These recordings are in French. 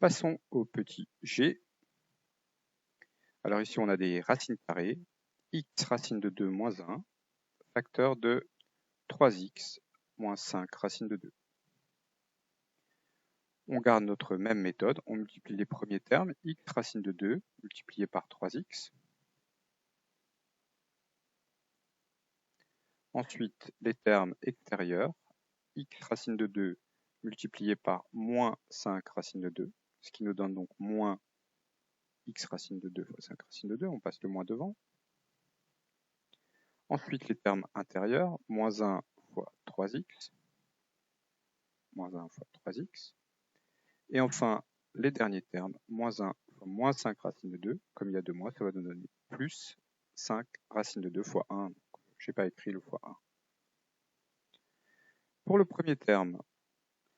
Passons au petit g. Alors ici, on a des racines carrées. X racine de 2 moins 1, facteur de 3x moins 5 racine de 2. On garde notre même méthode, on multiplie les premiers termes, x racine de 2 multiplié par 3x. Ensuite, les termes extérieurs, x racine de 2 multiplié par moins 5 racine de 2, ce qui nous donne donc moins x racine de 2 fois 5 racine de 2, on passe le moins devant. Ensuite, les termes intérieurs, moins 1 fois 3x, moins 1 fois 3x. Et enfin, les derniers termes, moins 1 fois moins 5 racine de 2, comme il y a 2 mois, ça va nous donner plus 5 racine de 2 fois 1. Je n'ai pas écrit le fois 1. Pour le premier terme,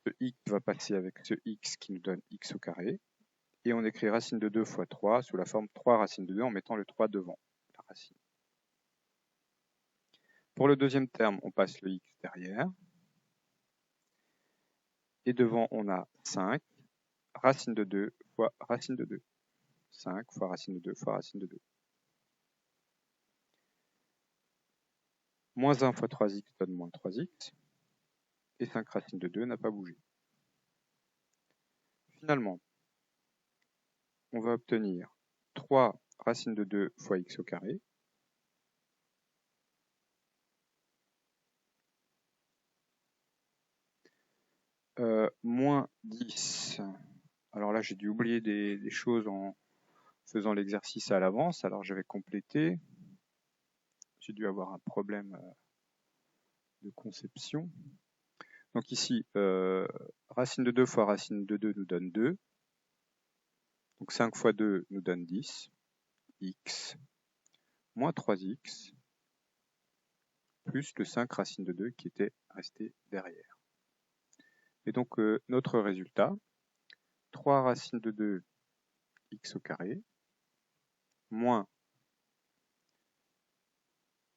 ce x va passer avec ce x qui nous donne x au carré. Et on écrit racine de 2 fois 3 sous la forme 3 racine de 2 en mettant le 3 devant la racine. Pour le deuxième terme, on passe le x derrière. Et devant, on a 5 racine de 2 fois racine de 2. 5 fois racine de 2 fois racine de 2. Moins 1 fois 3x donne moins 3x. Et 5 racine de 2 n'a pas bougé. Finalement, on va obtenir 3 racine de 2 fois x au carré. Moins 10. Alors là, j'ai dû oublier des choses en faisant l'exercice à l'avance. Alors je vais compléter. J'ai dû avoir un problème de conception. Donc ici, racine de 2 fois racine de 2 nous donne 2. Donc 5 fois 2 nous donne 10. X moins 3x plus le 5 racine de 2 qui était resté derrière. Et donc notre résultat, 3 racine de 2 x au carré moins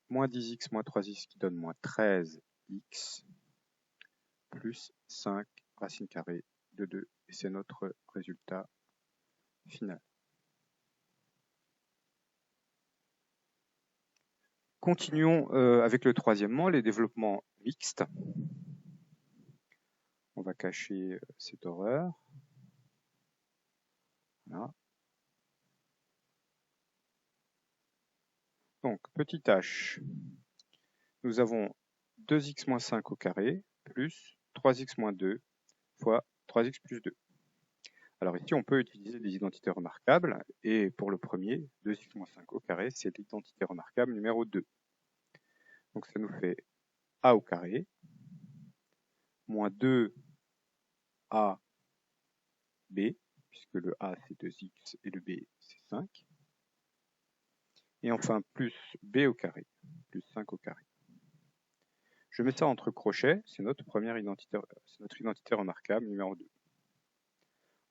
10x moins 3x qui donne moins 13x plus 5 racine carrée de 2. Et c'est notre résultat final. Continuons avec le troisièmement, les développements mixtes. On va cacher cette horreur. Voilà. Donc, petit h, nous avons 2x moins 5 au carré plus 3x moins 2 fois 3x plus 2. Alors ici, on peut utiliser des identités remarquables. Et pour le premier, 2x moins 5 au carré, c'est l'identité remarquable numéro 2. Donc ça nous fait a au carré moins 2ab, puisque le a c'est 2x et le b c'est 5. Et enfin plus b au carré, plus 5 au carré. Je mets ça entre crochets, c'est notre première identité, c'est notre identité remarquable numéro 2.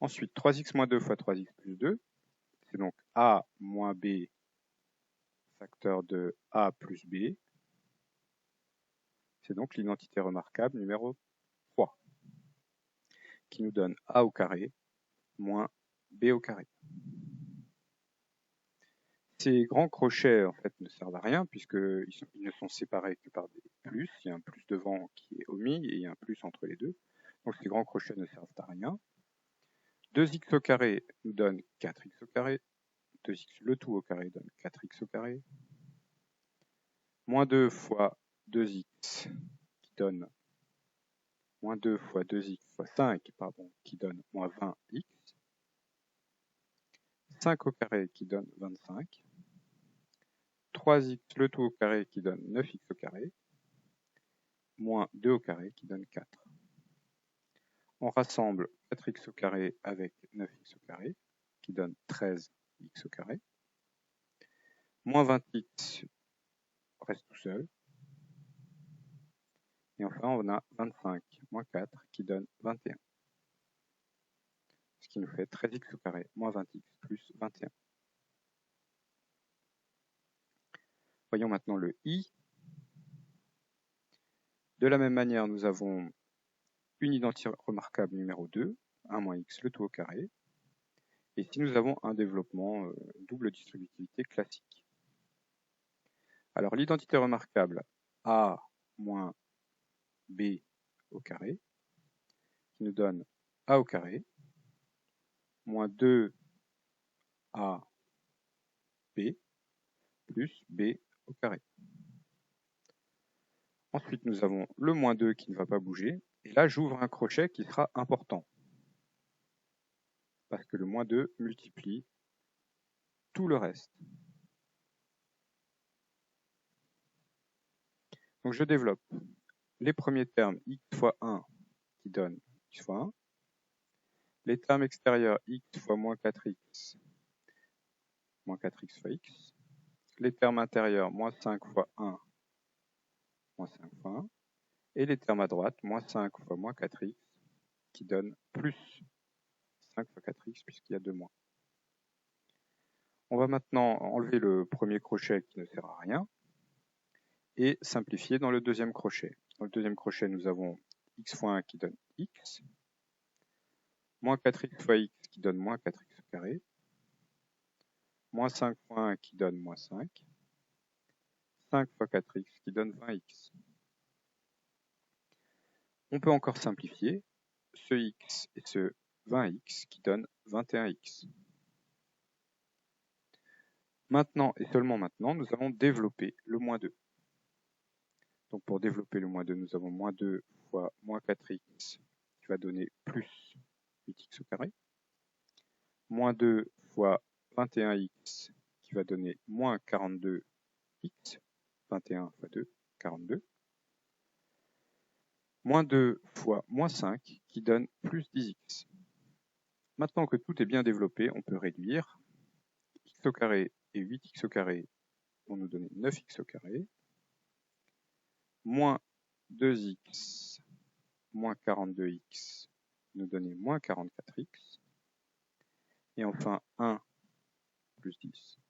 Ensuite, 3x moins 2 fois 3x plus 2, c'est donc a moins b facteur de a plus b. C'est donc l'identité remarquable numéro 3, qui nous donne a au carré moins b au carré. Ces grands crochets en fait ne servent à rien puisqu'ils ne sont séparés que par des plus. Il y a un plus devant qui est omis et il y a un plus entre les deux. Donc ces grands crochets ne servent à rien. 2x au carré nous donne 4x au carré. 2x le tout au carré donne 4x au carré. Moins 2 fois 2x qui donne moins 2 fois 2x fois 5 pardon, qui donne moins 20x. 5 au carré qui donne 25. 3x le tout au carré qui donne 9x au carré, moins 2 au carré qui donne 4. On rassemble 4x au carré avec 9x au carré, qui donne 13x au carré. Moins 20x reste tout seul. Et enfin, on a 25 moins 4 qui donne 21. Ce qui nous fait 13x au carré moins 20x plus 21. Voyons maintenant le i. De la même manière, nous avons une identité remarquable numéro 2, 1 moins x le tout au carré. et si nous avons un développement double distributivité classique. Alors l'identité remarquable A moins B au carré, qui nous donne A au carré, moins 2A B, plus B au carré. Ensuite, nous avons le moins 2 qui ne va pas bouger, et là j'ouvre un crochet qui sera important, parce que le moins 2 multiplie tout le reste. Donc je développe les premiers termes x fois 1 qui donnent x fois 1, les termes extérieurs x fois moins 4x fois x, les termes intérieurs moins 5 fois 1 moins 5 fois 1, et les termes à droite moins 5 fois moins 4x qui donnent plus 5 fois 4x puisqu'il y a 2 moins. On va maintenant enlever le premier crochet qui ne sert à rien et simplifier dans le deuxième crochet. Dans le deuxième crochet, nous avons x fois 1 qui donne x, moins 4x fois x qui donne moins 4x au carré, moins 5 fois 1 qui donne moins 5, 5 fois 4x qui donne 20x. On peut encore simplifier ce x et ce 20x qui donnent 21x. Maintenant, et seulement maintenant, nous allons développer le moins 2. Donc pour développer le moins 2, nous avons moins 2 fois moins 4x qui va donner plus 8x au carré, moins 2 fois 21x qui va donner moins 42x, 21 fois 2, 42, moins 2 fois moins 5 qui donne plus 10x. Maintenant que tout est bien développé, on peut réduire. X au carré et 8x au carré vont nous donner 9x au carré, moins 2x moins 42x nous donner moins 44x, et enfin 1 plus 10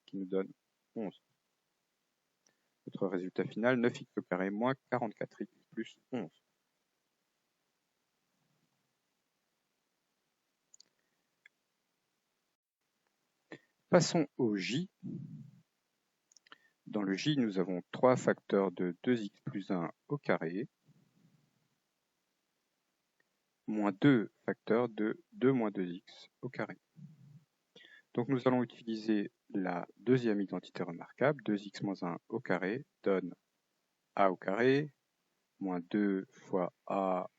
qui nous donne 11. Notre résultat final, 9x au carré moins 44x plus 11. Passons au J. Dans le J, nous avons 3 facteurs de 2x plus 1 au carré, moins 2 facteurs de 2 moins 2x au carré. Donc nous allons utiliser la deuxième identité remarquable, 2x moins 1 au carré donne a au carré, moins 2 fois a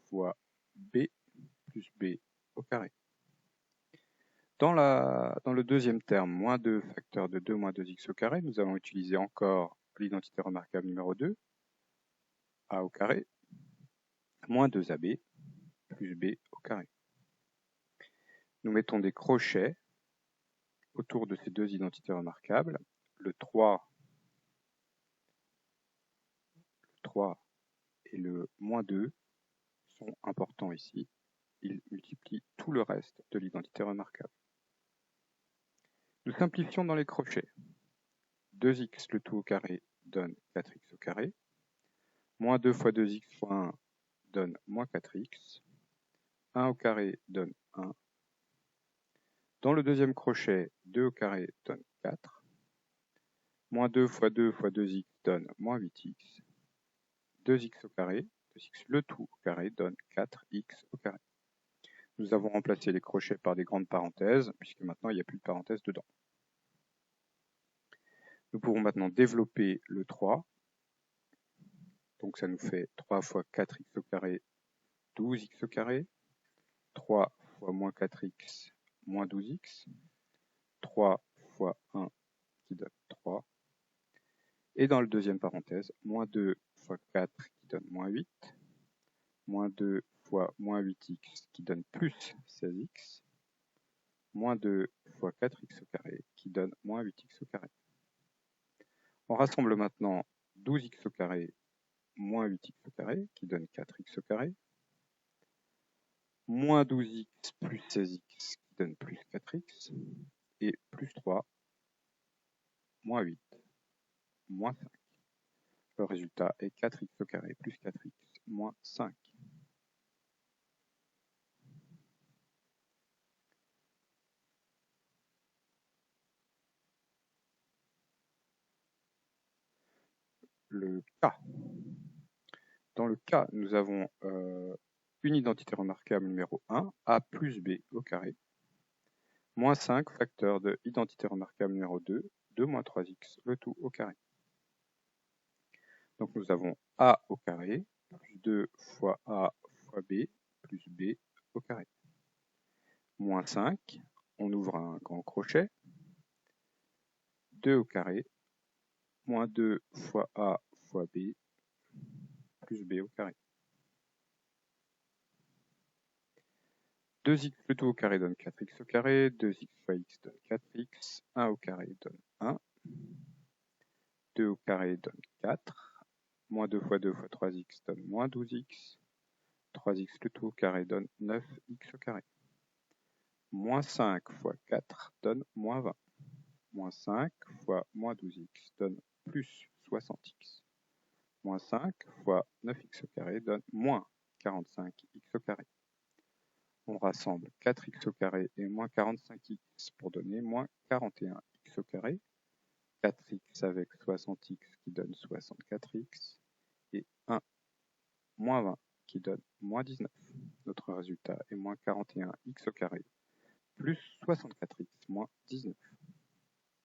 fois b plus b au carré. Dans le deuxième terme, moins 2 facteur de 2 moins 2x au carré, nous allons utiliser encore l'identité remarquable numéro 2, a au carré, moins 2ab plus b au carré. Nous mettons des crochets autour de ces deux identités remarquables. Le 3 et le moins 2 sont importants ici. Ils multiplient tout le reste de l'identité remarquable. Nous simplifions dans les crochets. 2x le tout au carré donne 4x au carré. Moins 2 fois 2x fois 1 donne moins 4x. 1 au carré donne 1. Dans le deuxième crochet, 2 au carré donne 4. Moins 2 fois 2 fois 2x donne moins 8x. 2x au carré, 2x le tout au carré donne 4x au carré. Nous avons remplacé les crochets par des grandes parenthèses, puisque maintenant il n'y a plus de parenthèses dedans. Nous pouvons maintenant développer le 3. Donc ça nous fait 3 fois 4x au carré, 12x au carré. 3 fois moins 4x, moins 12x. 3 fois 1 qui donne 3. Et dans le deuxième parenthèse, moins 2 fois 4 qui donne moins 8. Moins 2 fois moins 8x qui donne plus 16x. Moins 2 fois 4x au carré qui donne moins 8x au carré. On rassemble maintenant 12x au carré moins 8x au carré qui donne 4x au carré. Moins 12x plus 16x qui donne plus 4x. Et plus 3, moins 8, moins 5. Le résultat est 4x au carré plus 4x moins 5. le cas. Dans le cas, nous avons une identité remarquable numéro 1, a plus b au carré, moins 5 facteur de identité remarquable numéro 2, 2 moins 3x, le tout au carré. Donc nous avons a au carré, plus 2 fois a fois b, plus b au carré. Moins 5, on ouvre un grand crochet, 2 au carré, moins 2 fois a fois b, plus b au carré. 2x le tout au carré donne 4x au carré, 2x fois x donne 4x, 1 au carré donne 1, 2 au carré donne 4, moins 2 fois 2 fois 3x donne moins 12x, 3x le tout au carré donne 9x au carré. Moins 5 fois 4 donne moins 20. Moins 5 fois moins 12x donne plus 60x. Moins 5 fois 9x au carré donne moins 45x au carré. On rassemble 4x au carré et moins 45x pour donner moins 41x au carré. 4x avec 60x qui donne 64x. Et 1 moins 20 qui donne moins 19. Notre résultat est moins 41x au carré plus 64x moins 19.